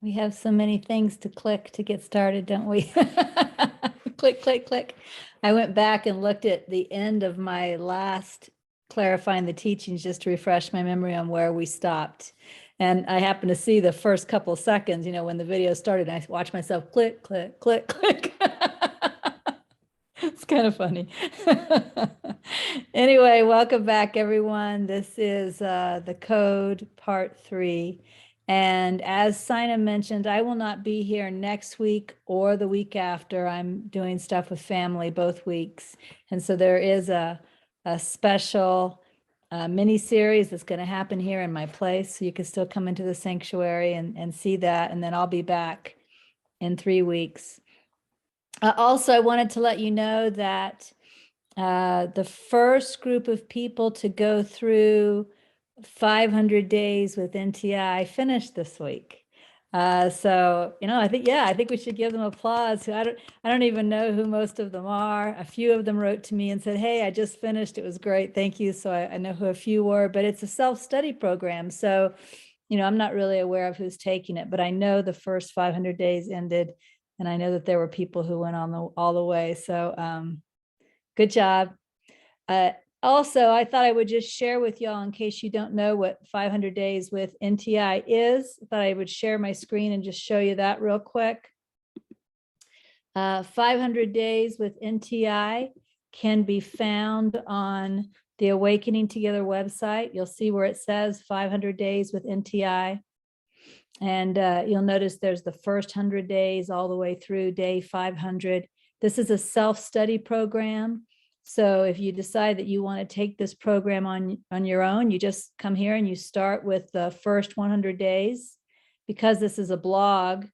We have so many things to click to get started, don't we? Click, click, click. I went back and looked at the end of my last clarifying the teachings just to refresh my memory on where we stopped. And I happened to see the first couple seconds, when the video started, and I watched myself click, click, click, click. It's kind of funny. Anyway, welcome back, everyone. This is the code part 3. And as Sina mentioned, I will not be here next week or the week after. I'm doing stuff with family both weeks. And so there is a special mini series that's going to happen here in my place. So you can still come into the sanctuary and see that. And then I'll be back in 3 weeks. Also, I wanted to let you know that the first group of people to go through 500 days with NTI finished this week. So, I think we should give them applause. I don't even know who most of them are. A few of them wrote to me and said, hey, I just finished. It was great. Thank you. So I know who a few were, but it's a self-study program. So, I'm not really aware of who's taking it, but I know the first 500 days ended. And I know that there were people who went on all the way. So good job. Also, I thought I would just share with y'all, in case you don't know what 500 days with NTI is, I thought I would share my screen and just show you that real quick. 500 days with NTI can be found on the Awakening Together website. You'll see where it says 500 days with NTI. And you'll notice there's the first 100 days all the way through day 500. This is a self-study program. So if you decide that you want to take this program on your own, you just come here and you start with the first 100 days. Because this is a blog,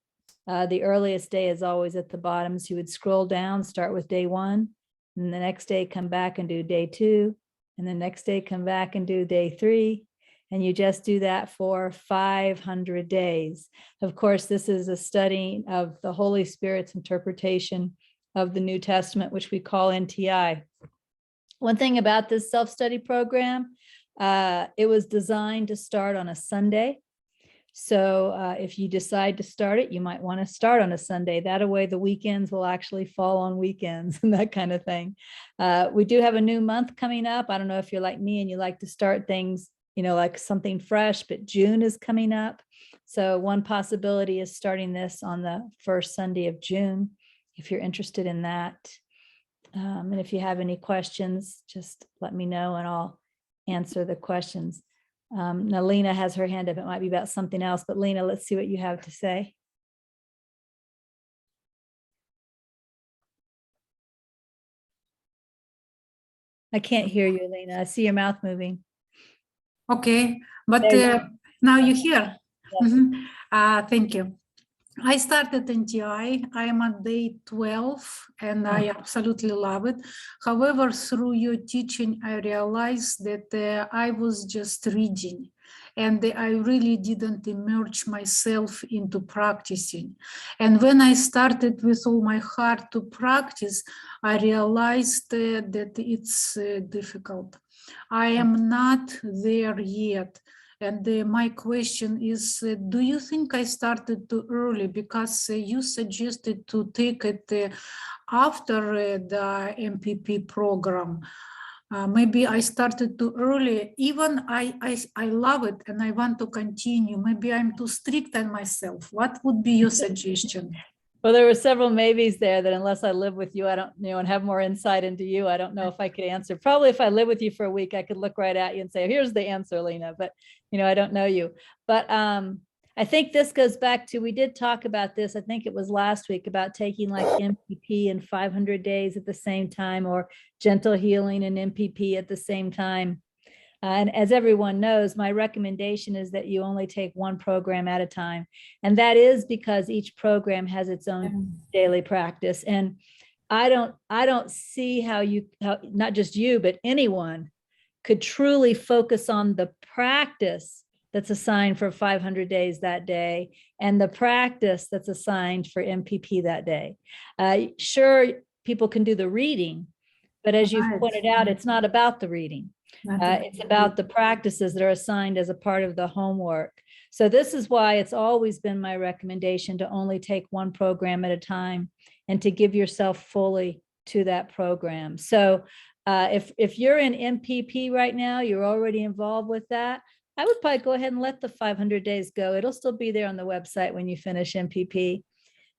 the earliest day is always at the bottom. So you would scroll down, start with day 1, and the next day come back and do day 2, and the next day come back and do day 3. And you just do that for 500 days. Of course, this is a study of the Holy Spirit's interpretation of the New Testament, which we call NTI. One thing about this self-study program, it was designed to start on a Sunday. So if you decide to start it, you might want to start on a Sunday. That way the weekends will actually fall on weekends and that kind of thing. We do have a new month coming up. I don't know if you're like me and you like to start things like something fresh, but June is coming up. So one possibility is starting this on the first Sunday of June, if you're interested in that. And if you have any questions, just let me know and I'll answer the questions. Now Lena has her hand up. It might be about something else, but Lena, let's see what you have to say. I can't hear you, Lena. I see your mouth moving. Okay, but now you hear. Yes. Thank you. I started NTI. I am at day 12 and I absolutely love it. However, through your teaching, I realized that I was just reading and I really didn't immerse myself into practicing. And when I started with all my heart to practice, I realized that it's difficult. I am not there yet. And my question is, do you think I started too early? Because you suggested to take it after the MPP program. Maybe I started too early. Even I love it and I want to continue. Maybe I'm too strict on myself. What would be your suggestion? Well, there were several maybes there that unless I live with you, I don't, and have more insight into you, I don't know if I could answer. Probably if I live with you for a week, I could look right at you and say, here's the answer, Lena, but I don't know you. But I think this goes back to, we did talk about this, I think it was last week, about taking like MPP and 500 days at the same time, or gentle healing and MPP at the same time. And as everyone knows, my recommendation is that you only take one program at a time. And that is because each program has its own daily practice. And I don't see how not just you, but anyone could truly focus on the practice that's assigned for 500 days that day and the practice that's assigned for MPP that day. Sure, people can do the reading, but as you pointed out, it's not about the reading. It's about the practices that are assigned as a part of the homework. So this is why it's always been my recommendation to only take one program at a time and to give yourself fully to that program. So if you're in MPP right now, you're already involved with that, I would probably go ahead and let the 500 days go. It'll still be there on the website when you finish MPP.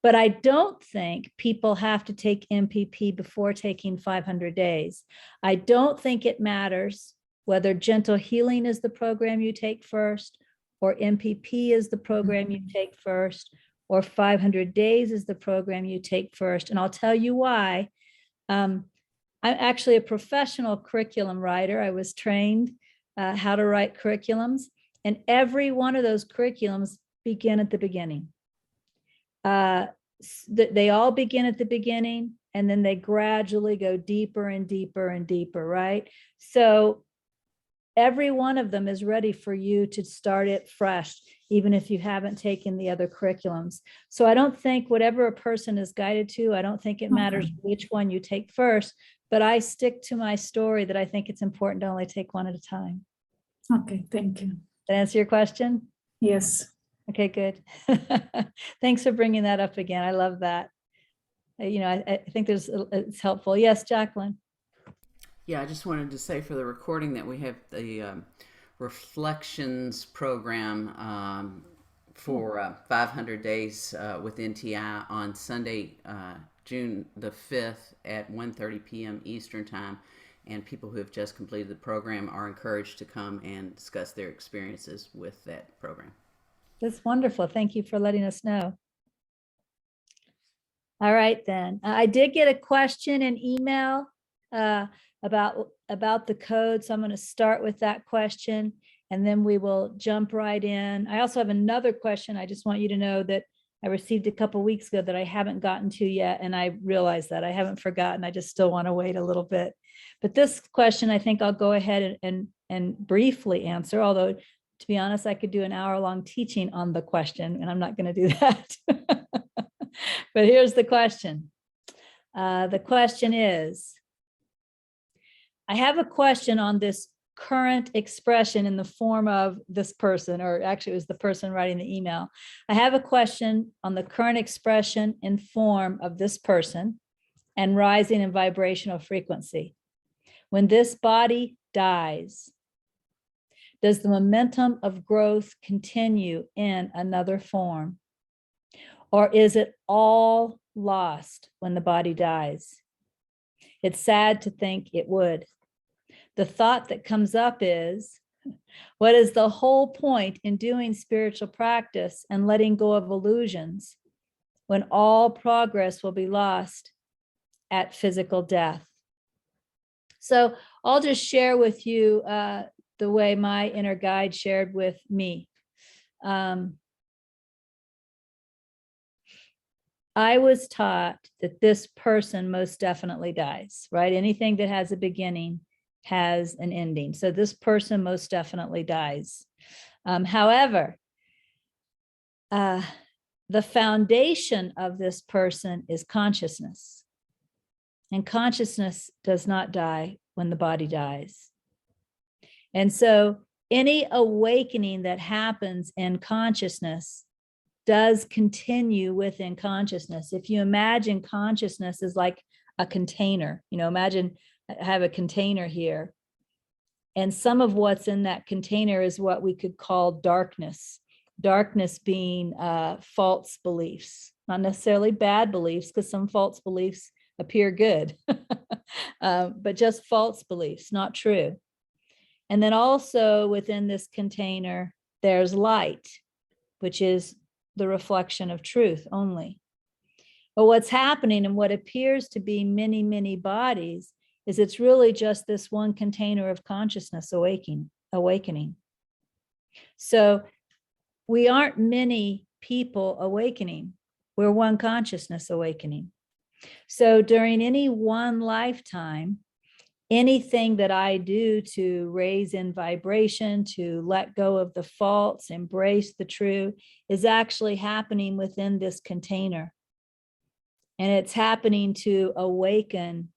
But I don't think people have to take MPP before taking 500 days. I don't think it matters whether gentle healing is the program you take first, or MPP is the program you take first, or 500 days is the program you take first. And I'll tell you why. I'm actually a professional curriculum writer. I was trained how to write curriculums, and every one of those curriculums begin at the beginning. They all begin at the beginning, and then they gradually go deeper and deeper and deeper, right? So every one of them is ready for you to start it fresh, even if you haven't taken the other curriculums. So I don't think whatever a person is guided to, I don't think it matters which one you take first, but I stick to my story that I think it's important to only take one at a time. Okay, thank you. Did that answer your question? Yes. Okay, good. Thanks for bringing that up again. I love that. I think it's helpful. Yes, Jacqueline. Yeah, I just wanted to say for the recording that we have the Reflections program for 500 days with NTI on Sunday, June the 5th at 1:30 p.m. Eastern Time. And people who have just completed the program are encouraged to come and discuss their experiences with that program. That's wonderful. Thank you for letting us know. All right, then. I did get a question in email about the code. So I'm going to start with that question, and then we will jump right in. I also have another question. I just want you to know that I received a couple weeks ago that I haven't gotten to yet. And I realize that I haven't forgotten. I just still want to wait a little bit. But this question, I think I'll go ahead and briefly answer, although to be honest, I could do an hour-long teaching on the question, and I'm not going to do that. But here's the question. The question is, I have a question on this current expression in the form of this person, or actually it was the person writing the email. I have a question on the current expression in form of this person and rising in vibrational frequency. When this body dies, does the momentum of growth continue in another form? Or is it all lost when the body dies? It's sad to think it would. The thought that comes up is, what is the whole point in doing spiritual practice and letting go of illusions when all progress will be lost at physical death? So I'll just share with you the way my inner guide shared with me. I was taught that this person most definitely dies, right? Anything that has a beginning has an ending. So this person most definitely dies. However, the foundation of this person is consciousness. And consciousness does not die when the body dies. And so any awakening that happens in consciousness does continue within consciousness. If you imagine consciousness is like a container, imagine I have a container here, and some of what's in that container is what we could call darkness. Darkness being false beliefs, not necessarily bad beliefs, because some false beliefs appear good, but just false beliefs, not true. And then also within this container, there's light, which is the reflection of truth only. But what's happening and what appears to be many, many bodies is it's really just this one container of consciousness awakening. So we aren't many people awakening. We're one consciousness awakening. So during any one lifetime, anything that I do to raise in vibration, to let go of the false, embrace the true, is actually happening within this container. And it's happening to awaken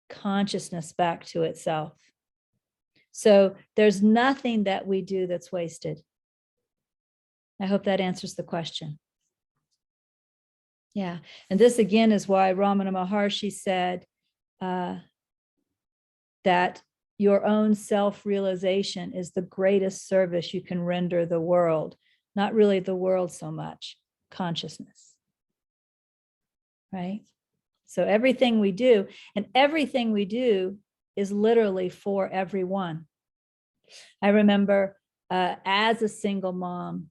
consciousness back to itself. So there's nothing that we do that's wasted. I hope that answers the question. Yeah. And this again is why Ramana Maharshi said that your own self-realization is the greatest service you can render the world. Not really the world so much, consciousness. Right? So everything we do, and everything we do is literally for everyone. I remember as a single mom,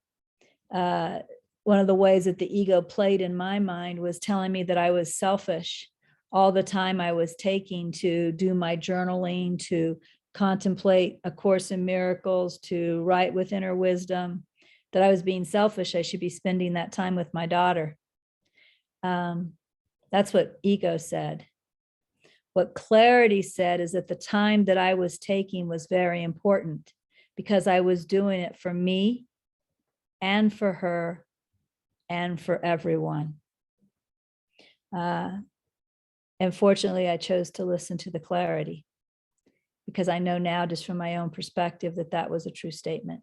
one of the ways that the ego played in my mind was telling me that I was selfish all the time I was taking to do my journaling, to contemplate A Course in Miracles, to write with inner wisdom, that I was being selfish. I should be spending that time with my daughter. That's what ego said. What clarity said is that the time that I was taking was very important because I was doing it for me and for her and for everyone. And fortunately, I chose to listen to the clarity because I know now just from my own perspective that that was a true statement.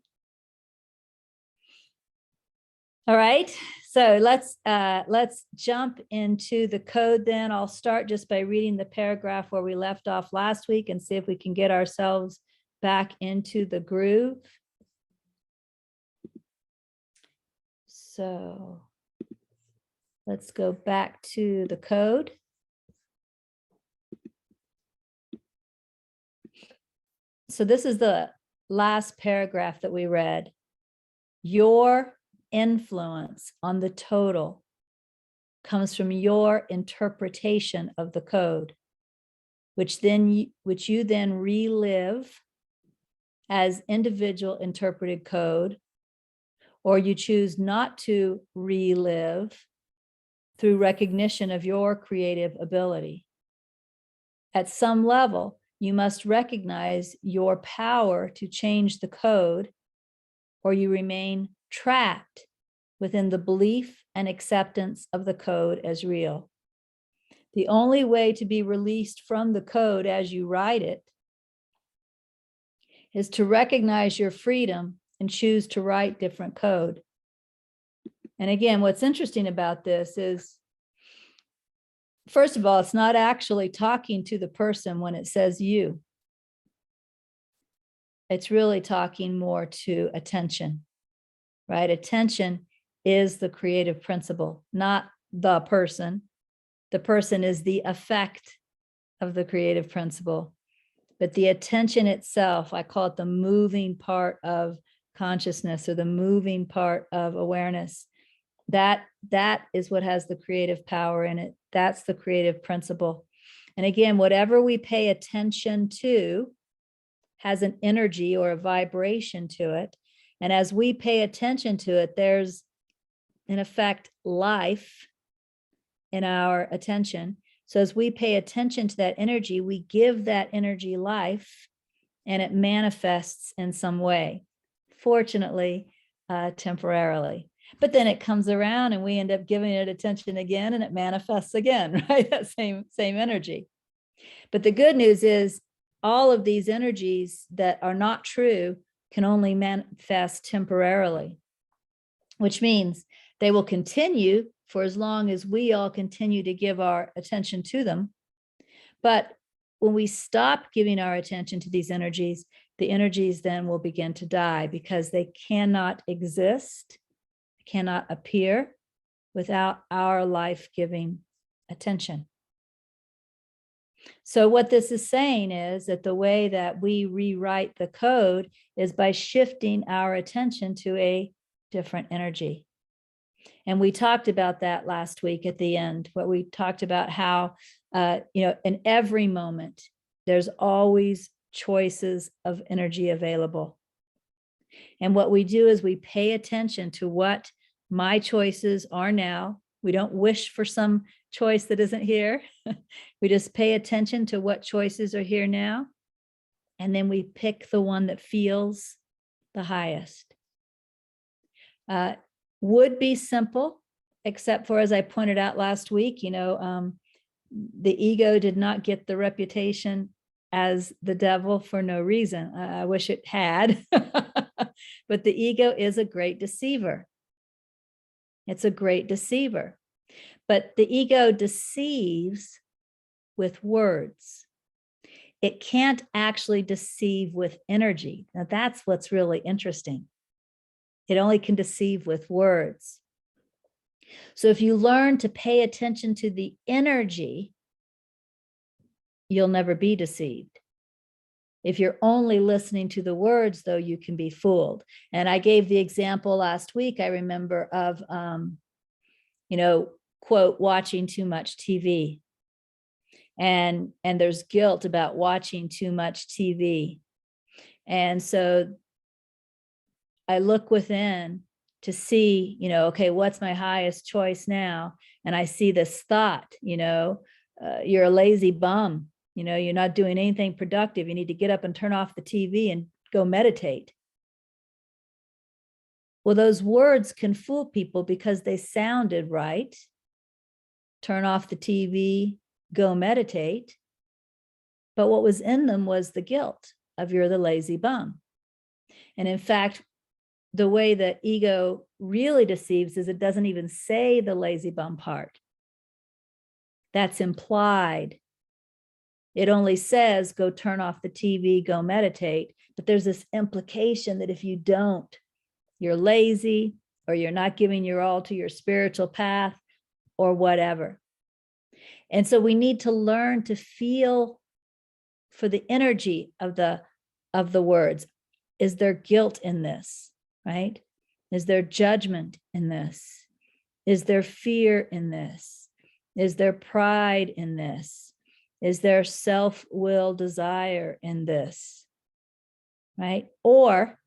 All right, so let's jump into the code then. I'll start just by reading the paragraph where we left off last week and see if we can get ourselves back into the groove. So let's go back to the code. So this is the last paragraph that we read. Your influence on the total comes from your interpretation of the code, which you then relive as individual interpreted code, or you choose not to relive through recognition of your creative ability. At some level, you must recognize your power to change the code, or you remain trapped within the belief and acceptance of the code as real. The only way to be released from the code as you write it is to recognize your freedom and choose to write different code. And again, what's interesting about this is, first of all, it's not actually talking to the person when it says you. It's really talking more to attention, right? Attention is the creative principle, not the person. The person is the effect of the creative principle. But the attention itself, I call it the moving part of consciousness or the moving part of awareness. That is what has the creative power in it. That's the creative principle. And again, whatever we pay attention to has an energy or a vibration to it. And as we pay attention to it, there's, in effect, life in our attention. So as we pay attention to that energy, we give that energy life and it manifests in some way, fortunately, temporarily. But then it comes around and we end up giving it attention again and it manifests again, right? That same energy. But the good news is all of these energies that are not true can only manifest temporarily, which means they will continue for as long as we all continue to give our attention to them. But when we stop giving our attention to these energies, the energies then will begin to die because they cannot exist, cannot appear without our life-giving attention. So what this is saying is that the way that we rewrite the code is by shifting our attention to a different energy. And we talked about that last week at the end, where we talked about how, in every moment, there's always choices of energy available. And what we do is we pay attention to what my choices are now. We don't wish for some choice that isn't here. We just pay attention to what choices are here now. And then we pick the one that feels the highest. Would be simple, except for, as I pointed out last week, the ego did not get the reputation as the devil for no reason. I wish it had, but the ego is a great deceiver. It's a great deceiver, but the ego deceives with words. It can't actually deceive with energy. Now that's what's really interesting. It only can deceive with words. So if you learn to pay attention to the energy, you'll never be deceived. If you're only listening to the words, though, you can be fooled. And I gave the example last week, I remember, of, quote, watching too much TV. And there's guilt about watching too much TV. And so I look within to see, okay, what's my highest choice now? And I see this thought, you're a lazy bum. You're not doing anything productive. You need to get up and turn off the TV and go meditate. Well, those words can fool people because they sounded right. Turn off the TV, go meditate. But what was in them was the guilt of you're the lazy bum. And in fact, the way that ego really deceives is it doesn't even say the lazy bum part. That's implied. It only says, go turn off the TV, go meditate. But there's this implication that if you don't, you're lazy, or you're not giving your all to your spiritual path, or whatever. And so we need to learn to feel for the energy of the words. Is there guilt in this, right? Is there judgment in this? Is there fear in this? Is there pride in this? Is there self-will desire in this, right? Or,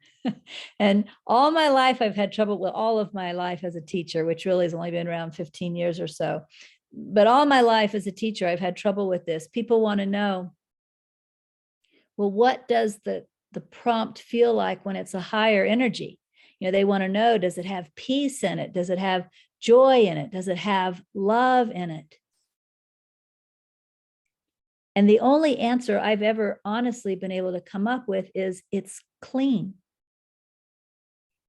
and all my life, I've had trouble with all of my life as a teacher, which really has only been around 15 years or so. But all my life as a teacher, I've had trouble with this. People want to know, well, what does the prompt feel like when it's a higher energy? They want to know, does it have peace in it? Does it have joy in it? Does it have love in it? And the only answer I've ever honestly been able to come up with is it's clean.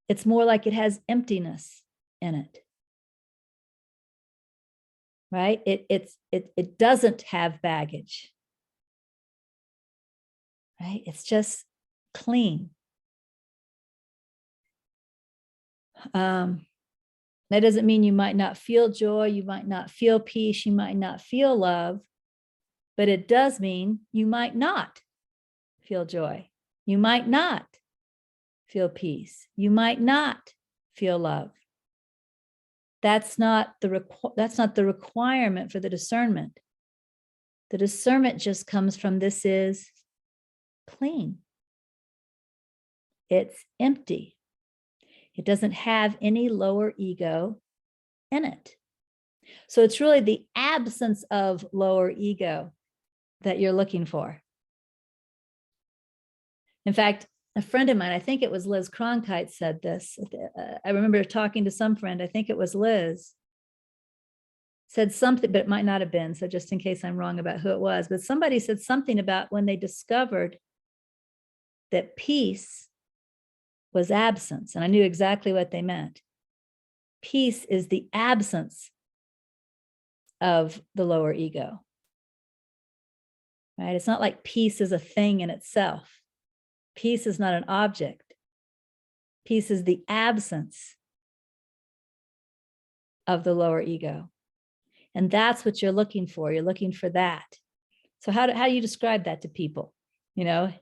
It's more like it has emptiness in it. Right? It doesn't have baggage. Right? It's just clean. That doesn't mean you might not feel joy, you might not feel peace, you might not feel love. But it does mean you might not feel joy. You might not feel peace. You might not feel love. That's not the requirement for the discernment. The discernment just comes from this is clean. It's empty. It doesn't have any lower ego in it. So it's really the absence of lower ego that you're looking for. In fact, a friend of mine, I think it was Liz Cronkite, said this. I remember talking to some friend, I think it was Liz, said something, but it might not have been. So just in case I'm wrong about who it was, but somebody said something about when they discovered that peace was absence. And I knew exactly what they meant. Peace is the absence of the lower ego. Right? It's not like peace is a thing in itself. Peace is not an object. Peace is the absence of the lower ego. And that's what you're looking for. You're looking for that. So how do you describe that to people? And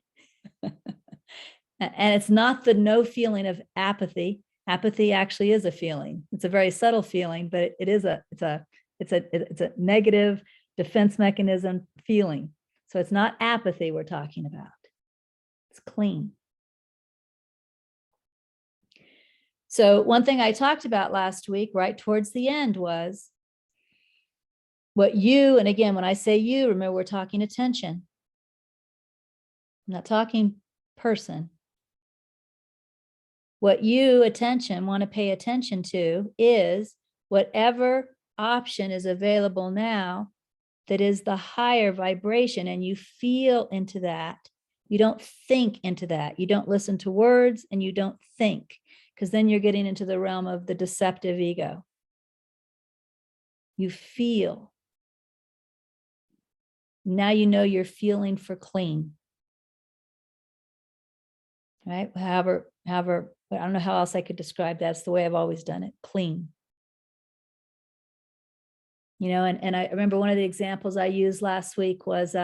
it's not the no feeling of apathy. Apathy actually is a feeling. It's a very subtle feeling, but it's a negative defense mechanism feeling. So it's not apathy we're talking about. It's clean. So one thing I talked about last week, right towards the end, was what you, and again, when I say you, remember we're talking attention. I'm not talking person. What you, attention, want to pay attention to is whatever option is available now that is the higher vibration, and you feel into that. You don't think into that. You don't listen to words, and you don't think, because then you're getting into the realm of the deceptive ego. You feel. Now you know you're feeling for clean. Right? However, I don't know how else I could describe that. That's the way I've always done it. Clean. You know, and I remember one of the examples I used last week was,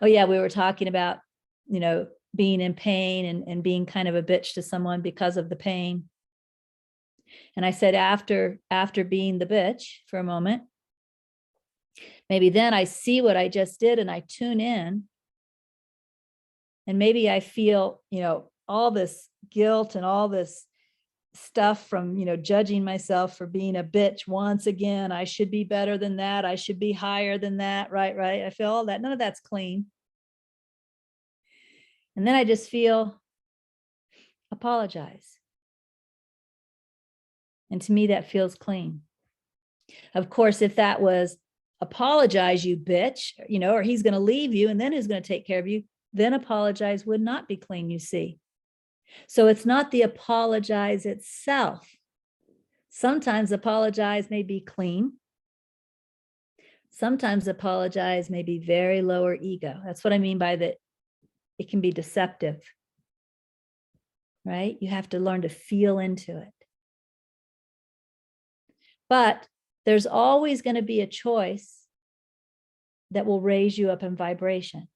we were talking about, you know, being in pain and being kind of a bitch to someone because of the pain. And I said, after being the bitch for a moment, maybe then I see what I just did and I tune in. And maybe I feel, you know, all this guilt and all this stuff from, you know, judging myself for being a bitch once again. I should be better than that. I should be higher than that. Right. I feel all that. None of that's clean. And then I just feel apologize. And to me, that feels clean. Of course, if that was apologize, you bitch, you know, or he's going to leave you and then who's going to take care of you, then apologize would not be clean, you see. So it's not the apologize itself. Sometimes apologize may be clean. Sometimes apologize may be very lower ego. That's what I mean by that. It can be deceptive, right? You have to learn to feel into it. But there's always going to be a choice that will raise you up in vibration.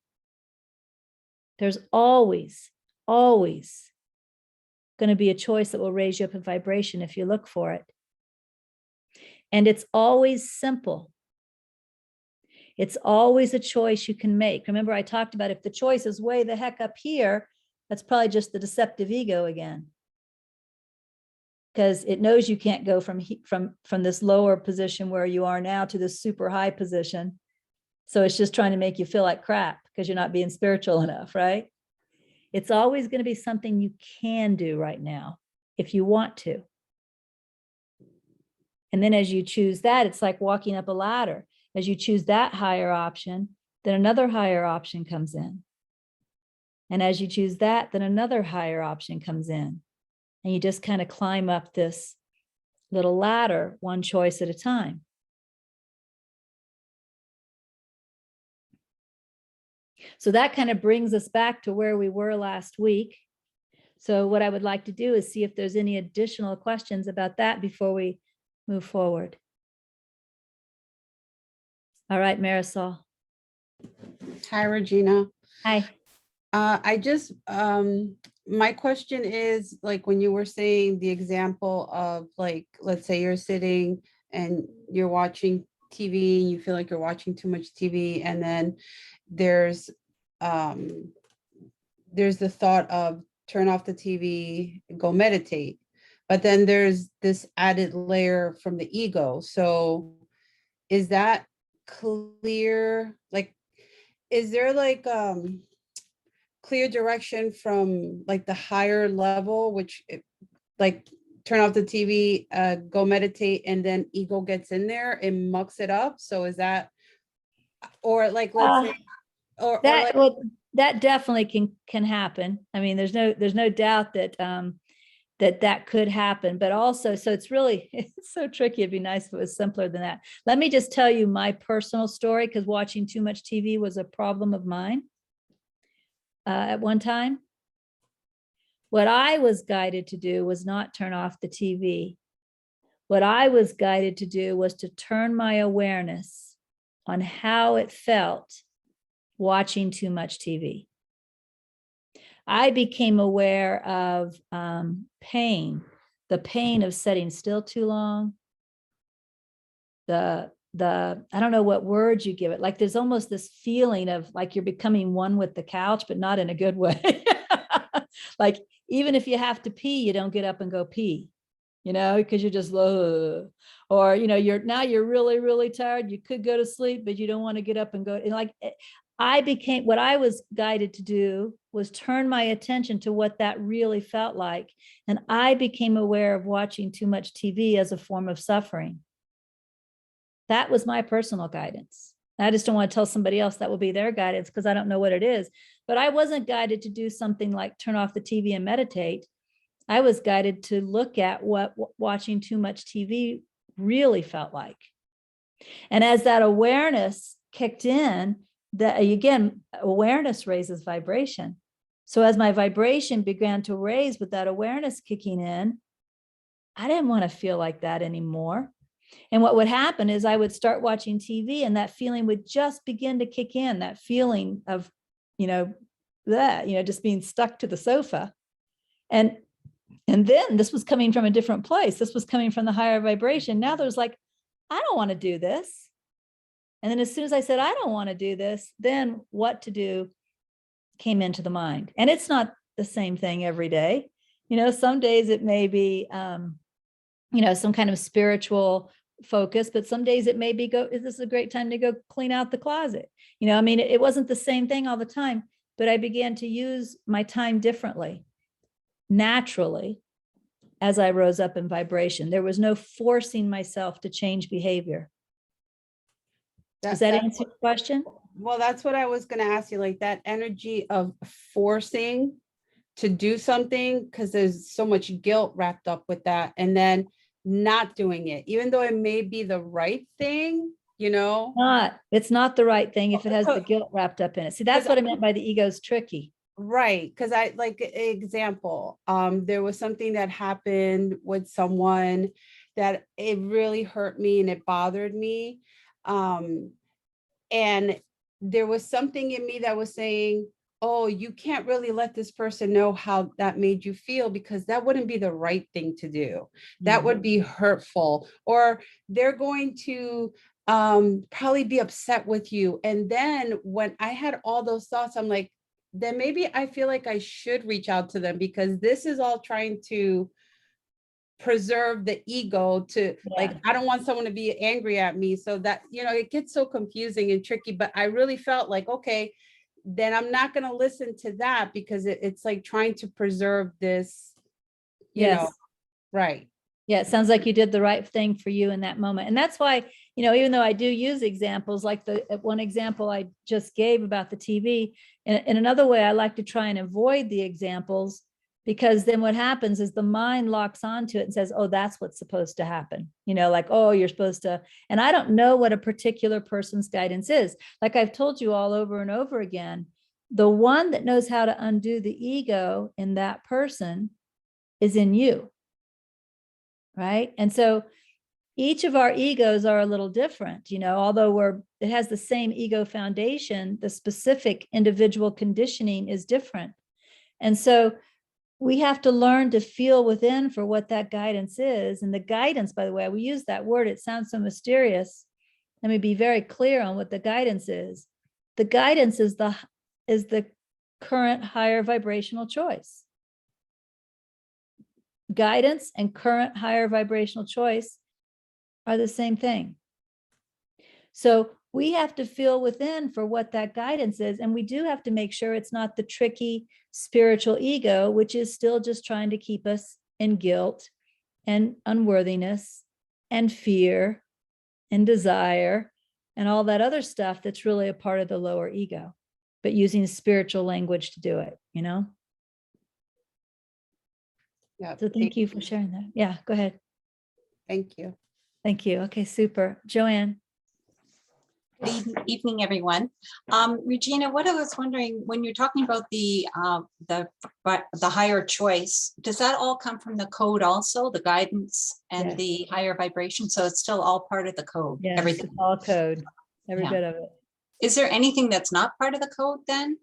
There's always going to be a choice that will raise you up in vibration if you look for it. And it's always simple. It's always a choice you can make. Remember, I talked about if the choice is way the heck up here, that's probably just the deceptive ego again. Because it knows you can't go from this lower position where you are now to this super high position. So it's just trying to make you feel like crap because you're not being spiritual enough, right? It's always going to be something you can do right now if you want to. And then as you choose that, it's like walking up a ladder. As you choose that higher option, then another higher option comes in. And as you choose that, then another higher option comes in. And you just kind of climb up this little ladder, one choice at a time. So that kind of brings us back to where we were last week. So what I would like to do is see if there's any additional questions about that before we move forward. All right, Marisol. Hi, Regina. Hi. My question is, like, when you were saying the example of, like, let's say you're sitting and you're watching TV and you feel like you're watching too much TV, and then there's the thought of turn off the TV, go meditate. But then there's this added layer from the ego. So is that clear? Like, is there like clear direction from like the higher level, which like turn off the TV, go meditate, and then ego gets in there and mucks it up? So is that, or like, let's say, or that, like, well, that definitely can happen. I mean, there's no doubt that that could happen, but also, so it's so tricky. It'd be nice if it was simpler than that. Let me just tell you my personal story, because watching too much TV was a problem of mine at one time. What I was guided to do was not turn off the TV. What I was guided to do was to turn my awareness on how it felt watching too much TV. I became aware of pain, the pain of sitting still too long. I don't know what words you give it. Like there's almost this feeling of like you're becoming one with the couch, but not in a good way. Like even if you have to pee, you don't get up and go pee, you know, because you're just low. Or, you know, you're really, really tired. You could go to sleep, but you don't want to get up and go. And like what I was guided to do was turn my attention to what that really felt like. And I became aware of watching too much TV as a form of suffering. That was my personal guidance. I just don't want to tell somebody else that will be their guidance because I don't know what it is. But I wasn't guided to do something like turn off the TV and meditate. I was guided to look at what watching too much TV really felt like. And as that awareness kicked in, that again, awareness raises vibration. So as my vibration began to raise with that awareness kicking in, I didn't want to feel like that anymore. And what would happen is I would start watching TV and that feeling would just begin to kick in, that feeling of, just being stuck to the sofa. And then this was coming from a different place. This was coming from the higher vibration. Now there's like, I don't want to do this. And then as soon as I said, I don't want to do this, then what to do came into the mind. And it's not the same thing every day. Some days it may be, some kind of spiritual focus, but some days it may be is this a great time to go clean out the closet? It wasn't the same thing all the time, but I began to use my time differently, naturally, as I rose up in vibration. There was no forcing myself to change behavior. Does that answer the question? Well, that's what I was going to ask you, like that energy of forcing to do something, because there's so much guilt wrapped up with that, and then not doing it, even though it may be the right thing, It's not the right thing if it has the guilt wrapped up in it. See, that's what I meant by the ego's tricky. Right. Because I like an example. There was something that happened with someone that it really hurt me and it bothered me. And there was something in me that was saying, oh, you can't really let this person know how that made you feel, because that wouldn't be the right thing to do. That would be hurtful, or they're going to probably be upset with you. And then when I had all those thoughts, I'm like, then maybe I feel like I should reach out to them, because this is all trying to preserve the ego to like, I don't want someone to be angry at me. So that, it gets so confusing and tricky, but I really felt like, okay, then I'm not going to listen to that, because it's like trying to preserve this, right. Yeah, it sounds like you did the right thing for you in that moment. And that's why, even though I do use examples like the one example I just gave about the TV, in another way, I like to try and avoid the examples, because then what happens is the mind locks onto it and says, oh, that's what's supposed to happen. Like, oh, you're supposed to. And I don't know what a particular person's guidance is. Like I've told you all over and over again, the one that knows how to undo the ego in that person is in you. Right. And so each of our egos are a little different, although it has the same ego foundation, the specific individual conditioning is different. And so we have to learn to feel within for what that guidance is. And the guidance, by the way, we use that word, it sounds so mysterious. Let me be very clear on what the guidance is. The guidance is the current higher vibrational choice. Guidance and current higher vibrational choice are the same thing. So we have to feel within for what that guidance is. And we do have to make sure it's not the tricky spiritual ego, which is still just trying to keep us in guilt and unworthiness and fear and desire and all that other stuff that's really a part of the lower ego, but using spiritual language to do it, Yeah. So thank you for sharing that. Yeah, go ahead. Thank you. Thank you. Okay, super. Joanne. Good evening, everyone. Regina, what I was wondering, when you're talking about the higher choice, does that all come from the code also, the guidance and the higher vibration? So it's still all part of the code. Yeah, everything. It's all code, every bit of it. Is there anything that's not part of the code then?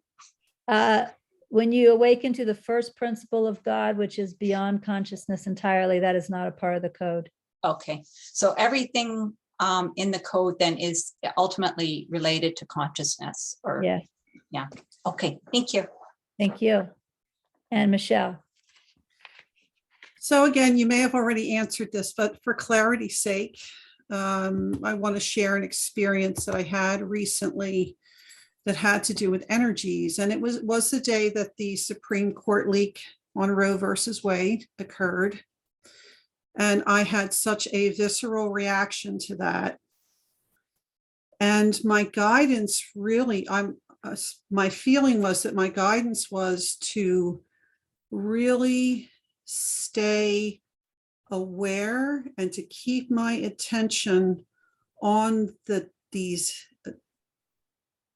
When you awaken to the first principle of God, which is beyond consciousness entirely, that is not a part of the code. Okay, so everything in the code then is ultimately related to consciousness, or yeah. Okay, thank you. Thank you. And Michelle. So again, you may have already answered this, but for clarity's sake, I want to share an experience that I had recently that had to do with energies. And it was the day that the Supreme Court leak on Roe versus Wade occurred. And I had such a visceral reaction to that. And my guidance really, my feeling was that my guidance was to really stay aware and to keep my attention on these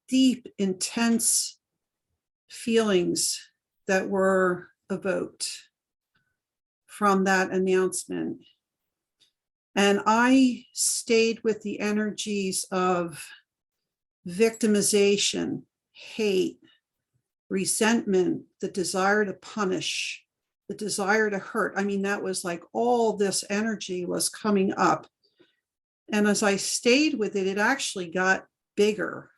deep, intense feelings that were evoked from that announcement. And I stayed with the energies of victimization, hate, resentment, the desire to punish, the desire to hurt. I mean, that was like all this energy was coming up. And as I stayed with it, it actually got bigger.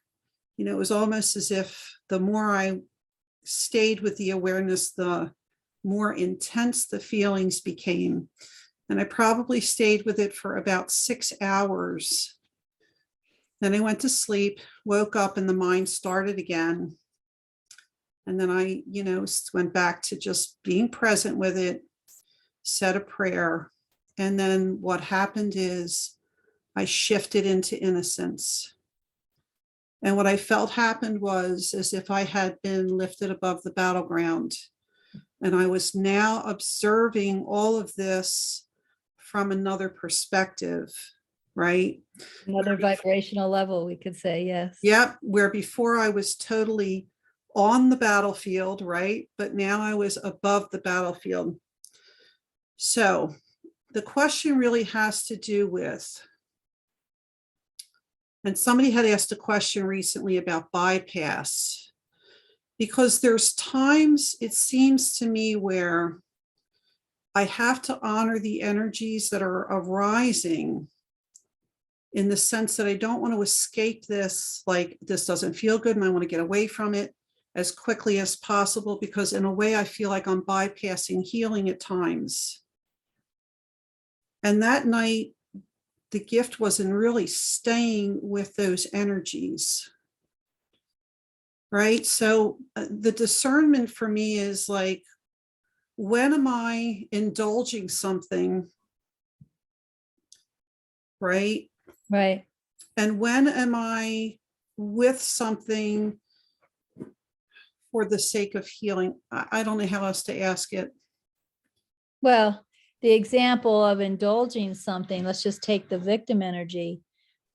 You know, it was almost as if the more I stayed with the awareness, the more intense the feelings became. And I probably stayed with it for about 6 hours. Then I went to sleep, woke up, and the mind started again. And then I, went back to just being present with it, said a prayer. And then what happened is I shifted into innocence. And what I felt happened was as if I had been lifted above the battleground. And I was now observing all of this from another perspective, right? Another vibrational level, we could say, yes. Yep, where before I was totally on the battlefield, right? But now I was above the battlefield. So the question really has to do with, and somebody had asked a question recently about bypass, because there's times it seems to me where I have to honor the energies that are arising in the sense that I don't want to escape this, like this doesn't feel good and I want to get away from it as quickly as possible, because in a way I feel like I'm bypassing healing at times. And that night, the gift wasn't really staying with those energies, right? So the discernment for me is like, when am I indulging something, right? Right. And when am I with something for the sake of healing? I don't know how else to ask it. Well, the example of indulging something, let's just take the victim energy.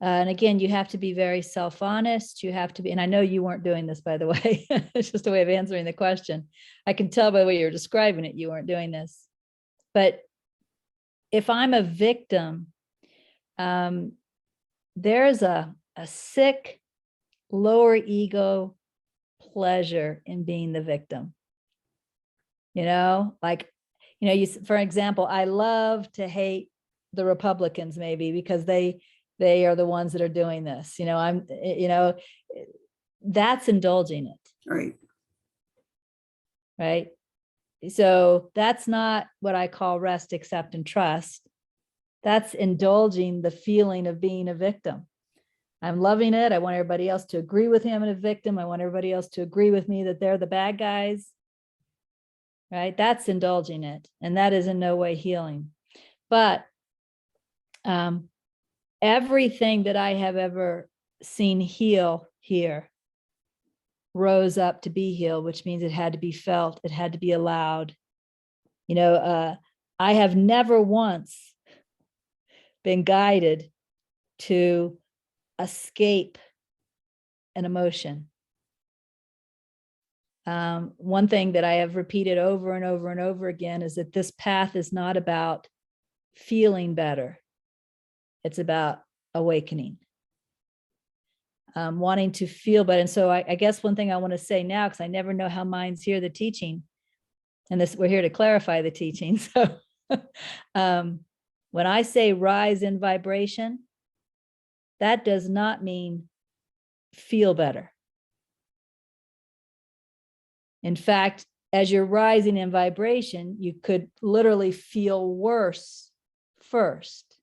And again, you have to be very self-honest. You have to be, and I know you weren't doing this, by the way. It's just a way of answering the question. I can tell by the way you're describing it, you weren't doing this. But if I'm a victim, there's a sick lower ego pleasure in being the victim. For example, I love to hate the Republicans maybe because they are the ones that are doing this. That's indulging it. Right. Right. So that's not what I call rest, accept, and trust. That's indulging the feeling of being a victim. I'm loving it. I want everybody else to agree with me I'm a victim. I want everybody else to agree with me that they're the bad guys. Right? That's indulging it. And that is in no way healing. But everything that I have ever seen heal here rose up to be healed, which means it had to be felt. It had to be allowed. I have never once been guided to escape an emotion. One thing that I have repeated over and over and over again is that this path is not about feeling better. It's about awakening, wanting to feel better. And so I guess one thing I want to say now, because I never know how minds hear the teaching, and we're here to clarify the teaching. So when I say rise in vibration, that does not mean feel better. In fact, as you're rising in vibration, you could literally feel worse first.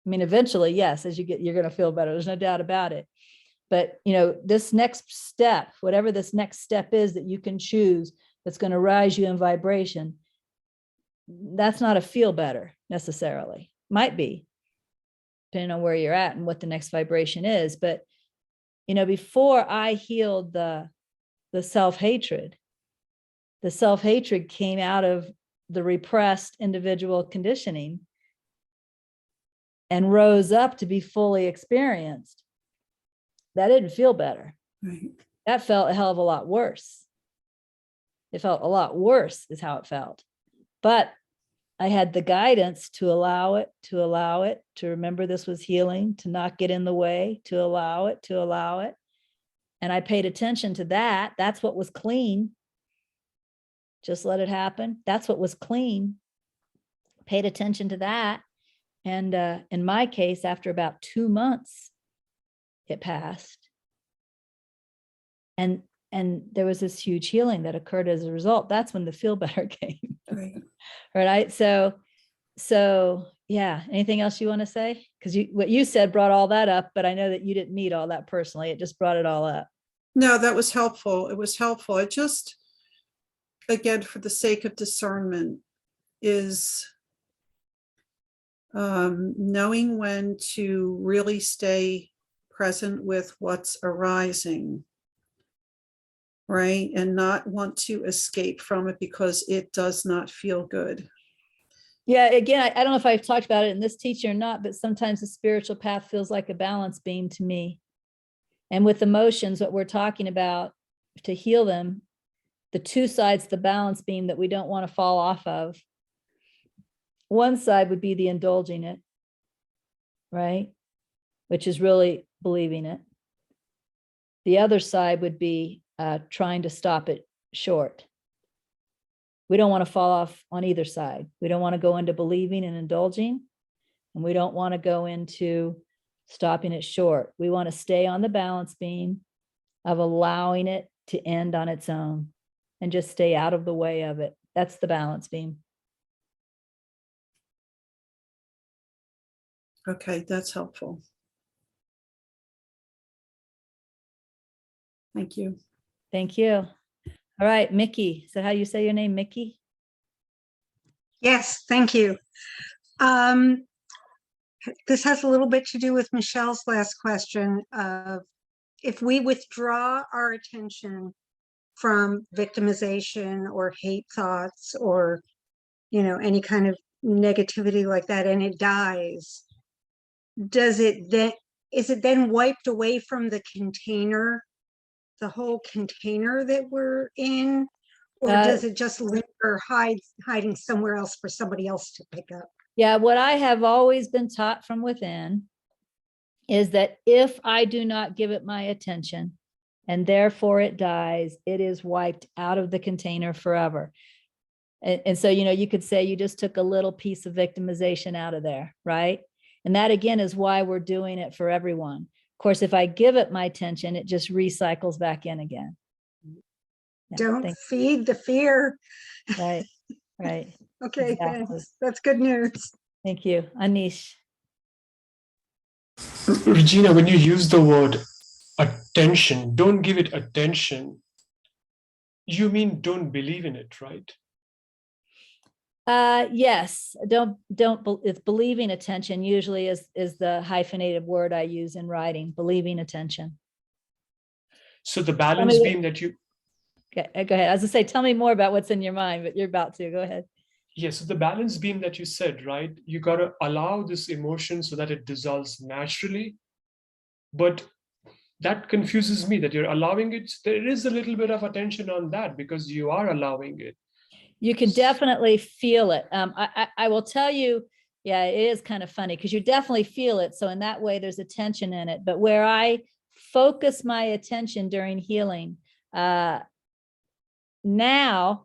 I mean, eventually, yes, as you're going to feel better. There's no doubt about it. But, this next step, whatever this next step is that you can choose, that's going to rise you in vibration, that's not a feel better necessarily. Might be. depending on where you're at and what the next vibration is. But, you know, before I healed the self-hatred came out of the repressed individual conditioning and rose up to be fully experienced. That didn't feel better. Right. That felt a hell of a lot worse. It felt a lot worse is how it felt. But I had the guidance to allow it, to remember this was healing, to not get in the way, to allow it. And I paid attention to that. That's what was clean. Just let it happen. That's what was clean. Paid attention to that. And in my case, after about 2 months, it passed. And there was this huge healing that occurred as a result. That's when the feel better came. Right. Right. So yeah. Anything else you want to say? Because what you said brought all that up, but I know that you didn't need all that personally. It just brought it all up. No, that was helpful. It was helpful. It just, again, for the sake of discernment, is knowing when to really stay present with what's arising, right? And not want to escape from it because it does not feel good. Yeah, again, I don't know if I've talked about it in this teaching or not, but sometimes the spiritual path feels like a balance beam to me. And with emotions, what we're talking about to heal them, the two sides of the balance beam that we don't want to fall off of. One side would be the indulging it, right? Which is really believing it. The other side would be trying to stop it short. We don't want to fall off on either side. We don't want to go into believing and indulging, and we don't want to go into stopping it short. We want to stay on the balance beam of allowing it to end on its own and just stay out of the way of it. That's the balance beam. Okay, that's helpful. Thank you. Thank you. All right, Mickey. Is that how you say your name, Mickey? Yes, thank you. This has a little bit to do with Michelle's last question of if we withdraw our attention from victimization or hate thoughts or, you know, any kind of negativity like that, and it dies, is it then wiped away from the container, the whole container that we're in? Or does it just linger hiding somewhere else for somebody else to pick up? Yeah, what I have always been taught from within is that if I do not give it my attention and therefore it dies, it is wiped out of the container forever. And so, you know, you could say you just took a little piece of victimization out of there, right? And that again is why we're doing it for everyone. Of course, if I give it my attention, it just recycles back in again. Yeah, Don't feed the fear. right, right. Okay, Exactly. thanks. That's good news. Thank you. Anish. Regina, when you use the word attention, don't give it attention. You mean don't believe in it, right? Yes, it's believing attention usually is the hyphenated word I use in writing, believing attention. So the balance beam that you, Go ahead. As I say, tell me more about what's in your mind, but you're about to go ahead. yes, so the balance beam that you said, right? You got to allow this emotion so that it dissolves naturally. But that confuses me that you're allowing it. There is a little bit of attention on that because you are allowing it. You can definitely feel it. I will tell you, yeah, it is kind of funny because you definitely feel it. So in that way, there's a tension in it. But where I focus my attention during healing, now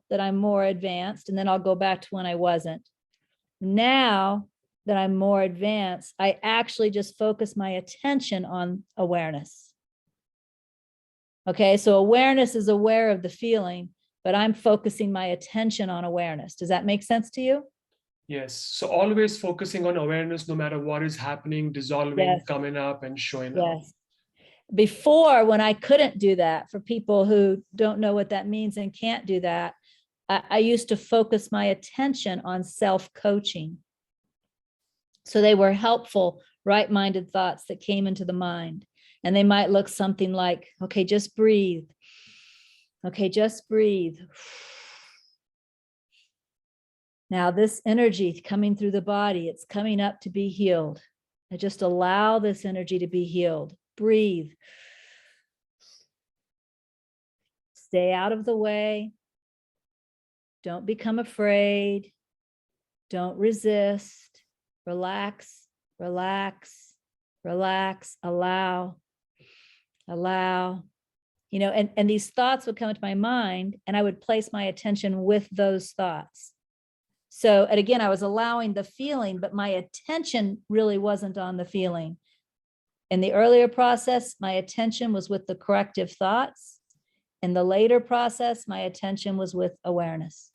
that I'm more advanced, and then I'll go back to when I wasn't. Now that I'm more advanced, I actually just focus my attention on awareness. Okay, so awareness is aware of the feeling, but I'm focusing my attention on awareness. Does that make sense to you? Yes. So always focusing on awareness, no matter what is happening, dissolving, Yes. coming up and showing up. Yes. Before, when I couldn't do that, for people who don't know what that means and can't do that, I used to focus my attention on self-coaching. So they were helpful, right-minded thoughts that came into the mind. And they might look something like, okay, just breathe. Okay, just breathe. Now this energy coming through the body, it's coming up to be healed. And just allow this energy to be healed. Breathe. Stay out of the way. Don't become afraid. Don't resist. Relax, relax, relax, allow, allow. You know, and these thoughts would come into my mind and I would place my attention with those thoughts. So, and again, I was allowing the feeling, but my attention really wasn't on the feeling. In the earlier process, my attention was with the corrective thoughts. In the later process, my attention was with awareness.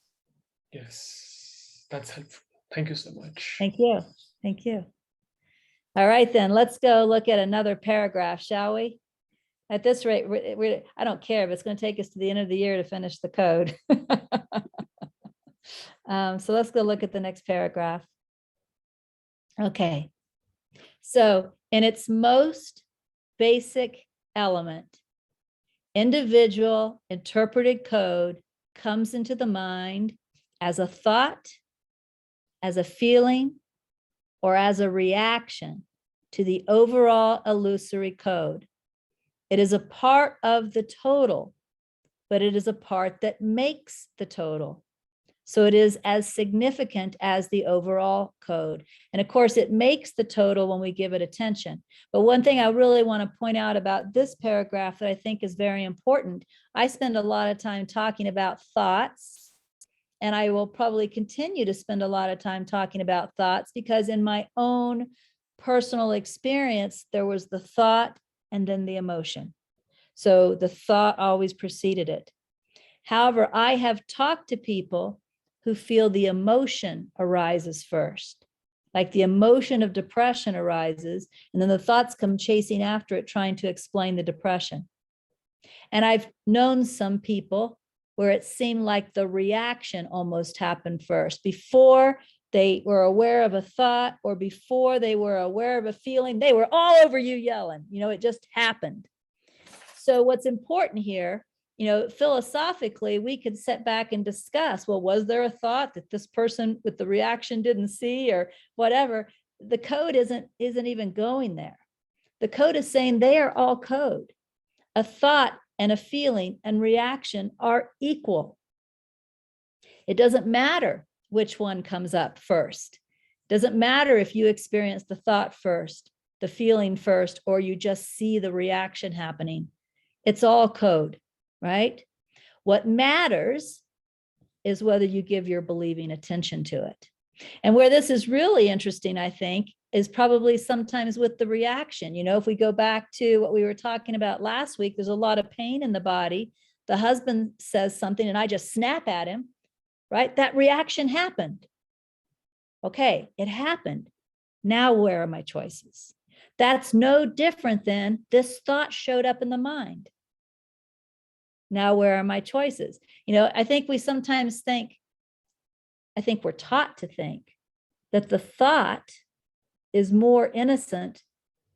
Yes, that's helpful. Thank you so much. Thank you. Thank you. All right, then let's go look at another paragraph, shall we? At this rate, I don't care if it's going to take us to the end of the year to finish the code. So let's go look at the next paragraph. Okay. So in its most basic element, individual interpreted code comes into the mind as a thought, as a feeling, or as a reaction to the overall illusory code. It is a part of the total, but it is a part that makes the total. So it is as significant as the overall code. And of course, it makes the total when we give it attention. But one thing I really want to point out about this paragraph that I think is very important, I spend a lot of time talking about thoughts, and I will probably continue to spend a lot of time talking about thoughts because in my own personal experience, there was the thought and then the emotion. So the thought always preceded it. However, I have talked to people who feel the emotion arises first. Like the emotion of depression arises, and then the thoughts come chasing after it, trying to explain the depression. And I've known some people where it seemed like the reaction almost happened first. Before they were aware of a thought or before they were aware of a feeling, they were all over you yelling. You know, it just happened. So what's important here, you know, philosophically, we could sit back and discuss, well, was there a thought that this person with the reaction didn't see or whatever? The code isn't even going there. The code is saying they are all code. A thought and a feeling and reaction are equal. It doesn't matter which one comes up first. It doesn't matter if you experience the thought first, the feeling first, or you just see the reaction happening. It's all code, right? What matters is whether you give your believing attention to it. And where this is really interesting, I think, is probably sometimes with the reaction. You know, if we go back to what we were talking about last week, there's a lot of pain in the body. The husband says something and I just snap at him, right? That reaction happened. Okay, it happened. Now where are my choices? That's no different than this thought showed up in the mind. Now where are my choices? You know, I think we sometimes think, I think we're taught to think that the thought is more innocent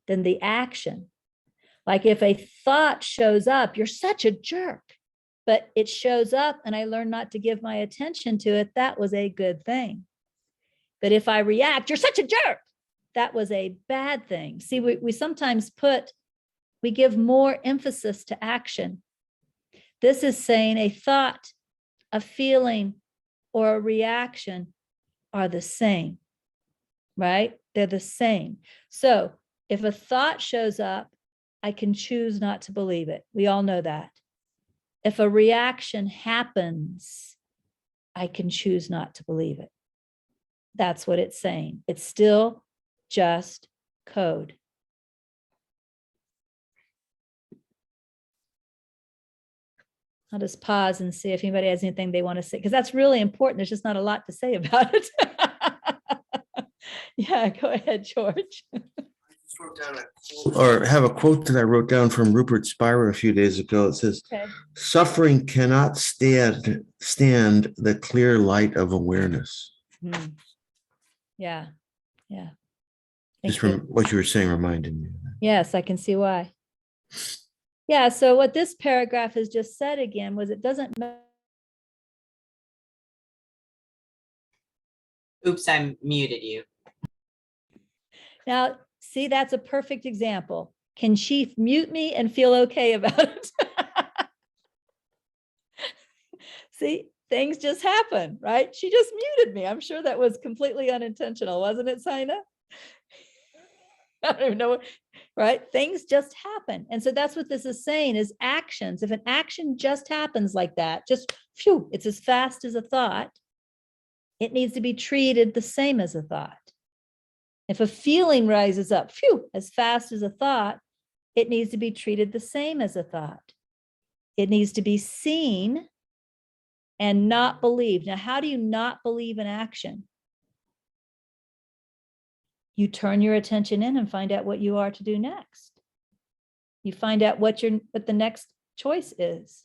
than the action. Like if a thought shows up, you're such a jerk, but it shows up and I learn not to give my attention to it, that was a good thing. But if I react, you're such a jerk, that was a bad thing. See, we sometimes we give more emphasis to action. This is saying a thought, a feeling, or a reaction are the same, right? They're the same. So if a thought shows up, I can choose not to believe it. We all know that. If a reaction happens, I can choose not to believe it. That's what it's saying. It's still just code. I'll just pause and see if anybody has anything they want to say, because that's really important. There's just not a lot to say about it. Yeah, go ahead, George. Or have a quote that I wrote down from Rupert Spira a few days ago. It says, Okay. suffering cannot stand the clear light of awareness. Yeah, yeah. Just Thank from you. what you were saying reminded me of that. Yes, I can see why. Yeah, so what this paragraph has just said again was it doesn't matter. Oops, I muted you. Now, see, that's a perfect example. Can she mute me and feel okay about it? See, things just happen, right? She just muted me. I'm sure that was completely unintentional, wasn't it, Saina? I don't even know, right? Things just happen. And so that's what this is saying is actions. If an action just happens like that, just phew, it's as fast as a thought, it needs to be treated the same as a thought. If a feeling rises up, phew, as fast as a thought, it needs to be treated the same as a thought. It needs to be seen and not believed. Now, how do you not believe in action? You turn your attention in and find out what you are to do next. You find out what the next choice is.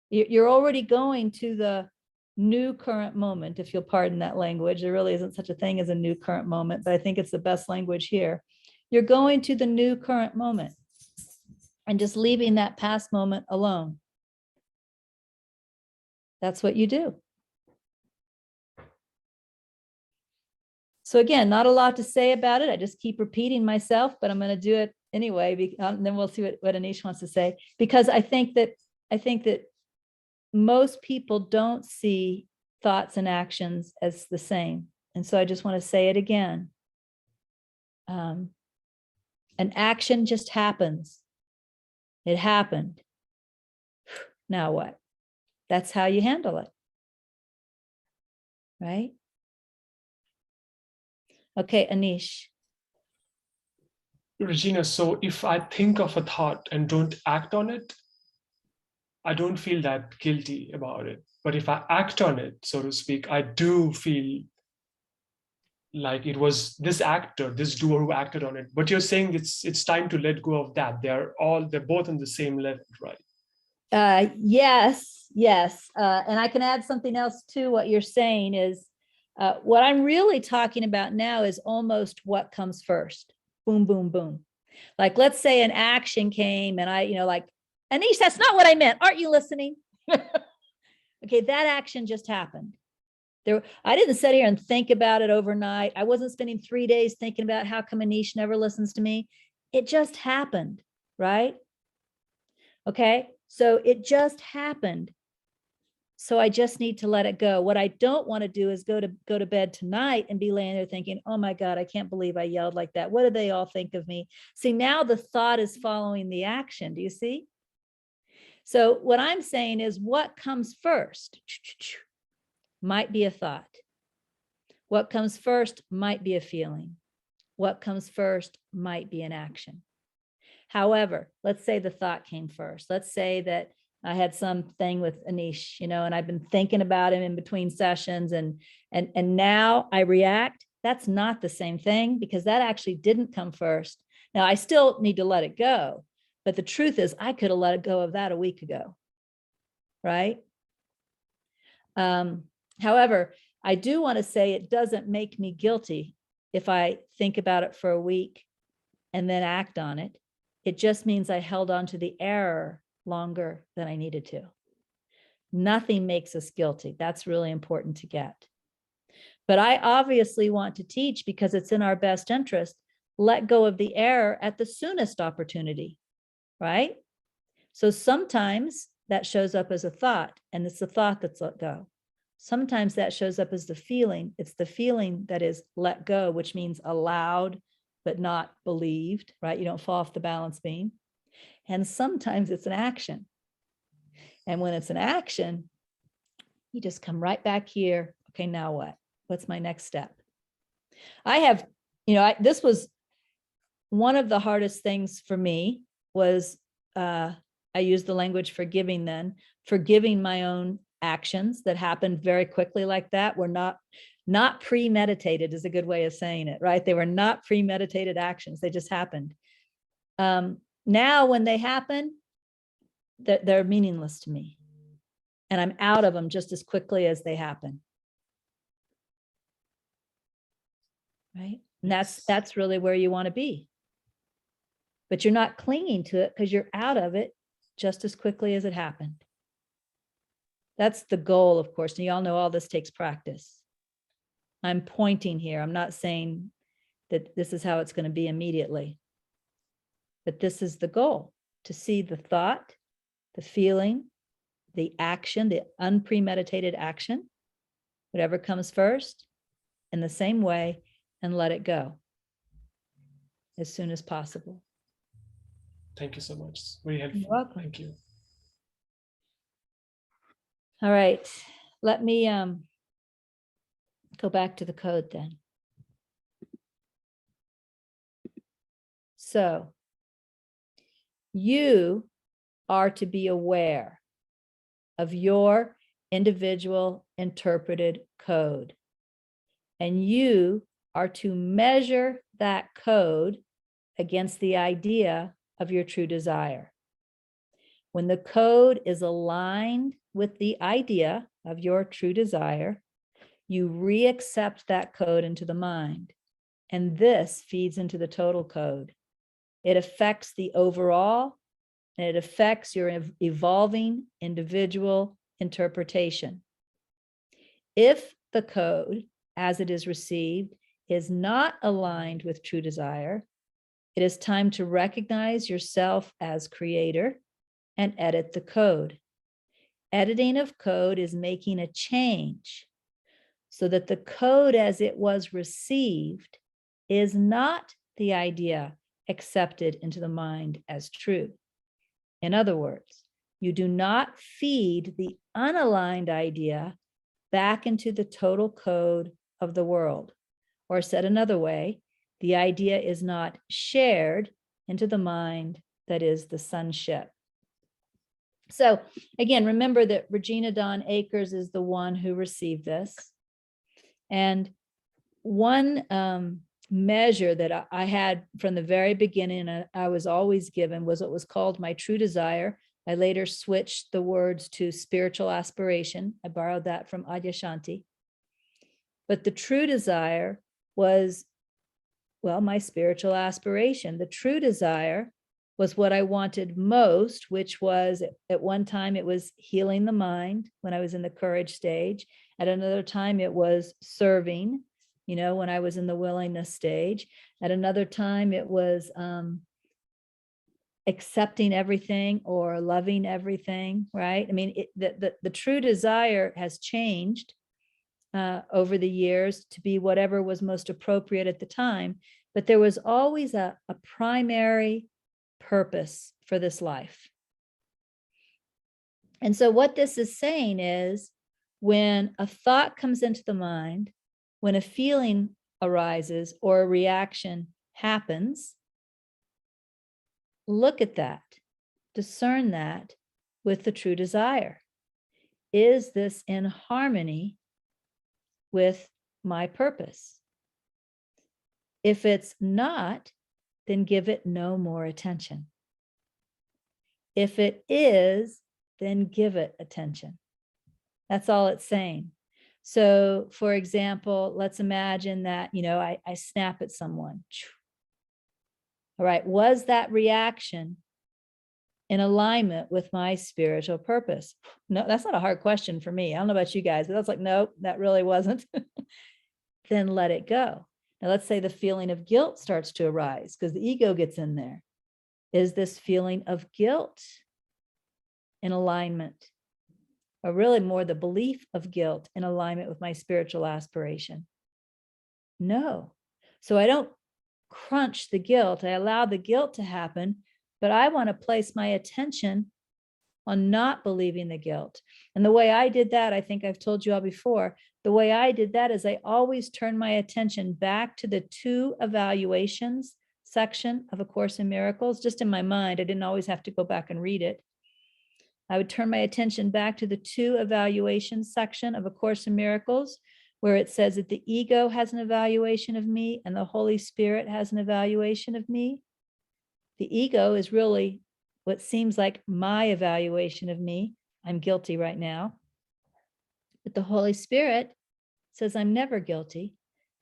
You're already going to the new current moment, if you'll pardon that language. There really isn't such a thing as a new current moment, but I think it's the best language here. You're going to the new current moment and just leaving that past moment alone. That's what you do. So again, not a lot to say about it. I just keep repeating myself, but I'm going to do it anyway. And then we'll see what Anish wants to say, because I think that most people don't see thoughts and actions as the same. And so I just want to say it again. An action just happens. It happened. Now what? That's how you handle it. Right? Okay, Anish. Regina, so if I think of a thought and don't act on it, I don't feel that guilty about it. But if I act on it, so to speak, I do feel like it was this actor, this doer who acted on it. But you're saying it's time to let go of that. They're both on the same level, right? Yes. And I can add something else to what you're saying is what I'm really talking about now is almost what comes first. Boom, boom, boom. Like, let's say an action came and like, Anish, that's not what I meant. Aren't you listening? Okay, that action just happened. I didn't sit here and think about it overnight. I wasn't spending 3 days thinking about how come Anish never listens to me. It just happened, right? Okay, so it just happened. So I just need to let it go. What I don't want to do is go to bed tonight and be laying there thinking, oh my God, I can't believe I yelled like that. What do they all think of me? See, now the thought is following the action. Do you see? So what I'm saying is what comes first might be a thought. What comes first might be a feeling. What comes first might be an action. However, let's say the thought came first. Let's say that I had something with Anish, and I've been thinking about him in between sessions and now I react. That's not the same thing because that actually didn't come first. Now I still need to let it go, but the truth is I could have let it go of that a week ago, right? However, I do want to say it doesn't make me guilty if I think about it for a week and then act on it. It just means I held on to the error longer than I needed to. Nothing makes us guilty. That's really important to get. But I obviously want to teach because it's in our best interest. Let go of the error at the soonest opportunity, right? So sometimes that shows up as a thought, and it's the thought that's let go. Sometimes that shows up as the feeling. It's the feeling that is let go, which means allowed, but not believed, right? You don't fall off the balance beam. And sometimes it's an action. And when it's an action, you just come right back here. Okay, now what? What's my next step? I have, this was one of the hardest things for me was, I used the language forgiving then, forgiving my own actions that happened very quickly like that were not premeditated is a good way of saying it, right? They were not premeditated actions. They just happened. Now when they happen, they're meaningless to me. And I'm out of them just as quickly as they happen. right? And that's really where you want to be. But you're not clinging to it because you're out of it just as quickly as it happened. That's the goal, of course. And you all know all this takes practice. I'm pointing here. I'm not saying that this is how it's going to be immediately. But this is the goal, to see the thought, the feeling, the action, the unpremeditated action, whatever comes first, in the same way, and let it go as soon as possible. Thank you so much. Very helpful. You're welcome. Thank you. All right, let me go back to the code then. So you are to be aware of your individual interpreted code, and you are to measure that code against the idea of your true desire. When the code is aligned with the idea of your true desire, you re-accept that code into the mind, and this feeds into the total code. It affects the overall, and it affects your evolving individual interpretation. If the code, as it is received, is not aligned with true desire, it is time to recognize yourself as creator and edit the code. Editing of code is making a change so that the code as it was received is not the idea accepted into the mind as true. In other words, you do not feed the unaligned idea back into the total code of the world. Or said another way, the idea is not shared into the mind that is the sonship. So again, remember that Regina Dawn Akers is the one who received this. And one measure that I had from the very beginning, I was always given, was what was called my true desire. I later switched the words to spiritual aspiration. I borrowed that from Adyashanti. But the true desire was, well, my spiritual aspiration. The true desire was what I wanted most, which was at one time it was healing the mind when I was in the courage stage. At another time it was serving, when I was in the willingness stage. At another time it was accepting everything or loving everything, right? I mean, the true desire has changed over the years to be whatever was most appropriate at the time, but there was always a primary purpose for this life. And so what this is saying is, when a thought comes into the mind, when a feeling arises or a reaction happens, look at that, discern that with the true desire. Is this in harmony with my purpose? If it's not, then give it no more attention. If it is, then give it attention. That's all it's saying. So, for example, let's imagine that, I snap at someone. All right, was that reaction in alignment with my spiritual purpose? No, that's not a hard question for me. I don't know about you guys, but I was like, nope, that really wasn't. Then let it go. Now, let's say the feeling of guilt starts to arise because the ego gets in there. Is this feeling of guilt in alignment? Or really more the belief of guilt in alignment with my spiritual aspiration? No. So I don't crunch the guilt. I allow the guilt to happen, but I want to place my attention on not believing the guilt. And the way I did that, I think I've told you all before, the way I did that is I always turn my attention back to the 2 evaluations section of A Course in Miracles, just in my mind. I didn't always have to go back and read it. I would turn my attention back to the 2 evaluations section of A Course in Miracles, where it says that the ego has an evaluation of me and the Holy Spirit has an evaluation of me. The ego is really what seems like my evaluation of me. I'm guilty right now. But the Holy Spirit says I'm never guilty.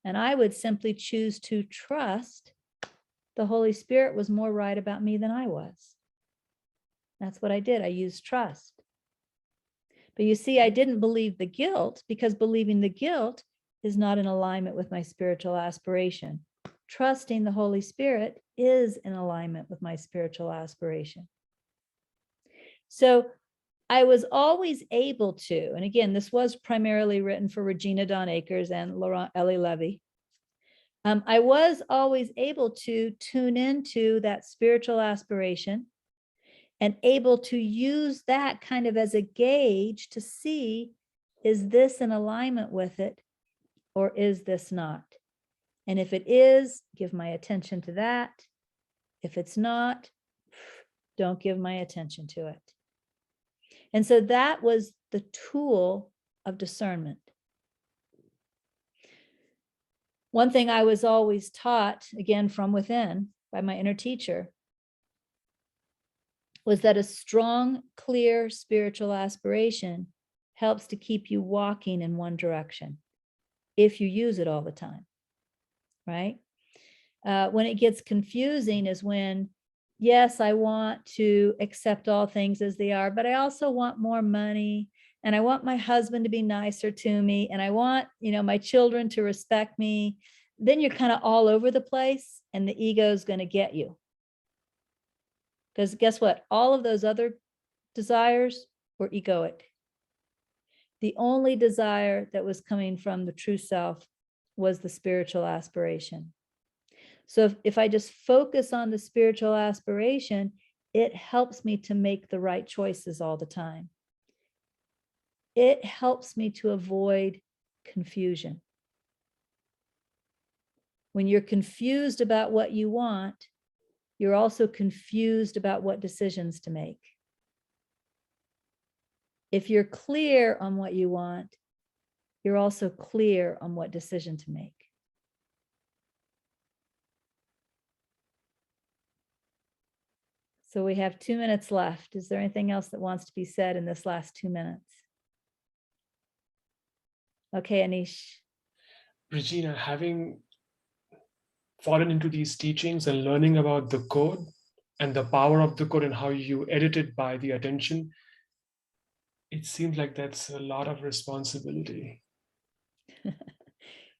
And I would simply choose to trust the Holy Spirit was more right about me than I was. That's what I did. I used trust. But you see, I didn't believe the guilt, because believing the guilt is not in alignment with my spiritual aspiration. Trusting the Holy Spirit is in alignment with my spiritual aspiration. So I was always able to, and again, this was primarily written for Regina Dawn Akers and Laurent Elie Levy. I was always able to tune into that spiritual aspiration and able to use that kind of as a gauge to see, is this in alignment with it or is this not? And if it is, give my attention to that. If it's not, don't give my attention to it. And so that was the tool of discernment. One thing I was always taught, again from within, by my inner teacher, was that a strong, clear spiritual aspiration helps to keep you walking in one direction if you use it all the time, right? When it gets confusing is when, yes, I want to accept all things as they are, but I also want more money, and I want my husband to be nicer to me, and I want, my children to respect me. Then you're kind of all over the place, and the ego is going to get you. Because guess what? All of those other desires were egoic. The only desire that was coming from the true self was the spiritual aspiration. So if I just focus on the spiritual aspiration, it helps me to make the right choices all the time. It helps me to avoid confusion. When you're confused about what you want, you're also confused about what decisions to make. If you're clear on what you want, you're also clear on what decision to make. So we have 2 minutes left. Is there anything else that wants to be said in this last 2 minutes? Okay, Anish. Regina, having fallen into these teachings and learning about the code and the power of the code and how you edit it by the attention, it seems like that's a lot of responsibility.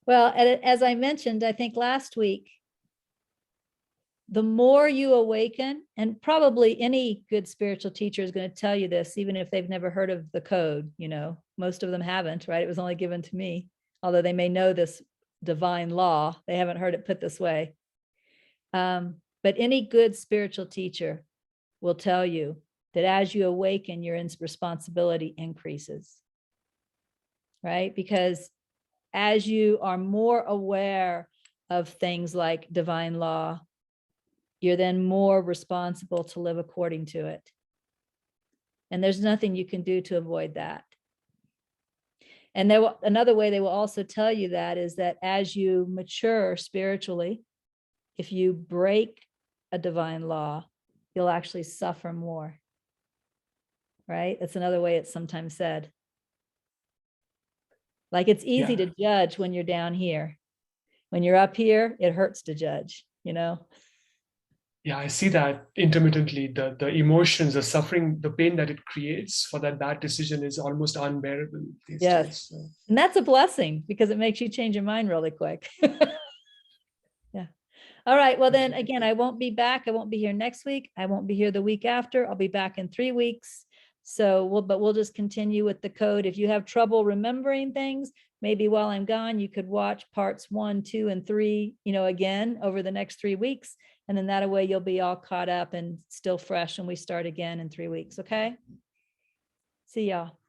Well, as I mentioned, I think last week, the more you awaken, and probably any good spiritual teacher is going to tell you this, even if they've never heard of the code, most of them haven't, right? It was only given to me, although they may know this divine law, they haven't heard it put this way. But any good spiritual teacher will tell you that as you awaken, your responsibility increases, right? Because as you are more aware of things like divine law, you're then more responsible to live according to it. And there's nothing you can do to avoid that. And another way they will also tell you that is that as you mature spiritually, if you break a divine law, you'll actually suffer more, right? That's another way it's sometimes said. Like it's easy to judge when you're down here. When you're up here, it hurts to judge, Yeah, I see that intermittently. The emotions, the suffering, the pain that it creates for that bad decision is almost unbearable these days. So. And that's a blessing because it makes you change your mind really quick. Yeah. All right. Well, then again, I won't be back. I won't be here next week. I won't be here the week after. I'll be back in 3 weeks. So we'll just continue with the code. If you have trouble remembering things, maybe while I'm gone, you could watch parts 1, 2, and 3, again over the next 3 weeks. And then that way you'll be all caught up and still fresh when we start again in 3 weeks. Okay. See y'all.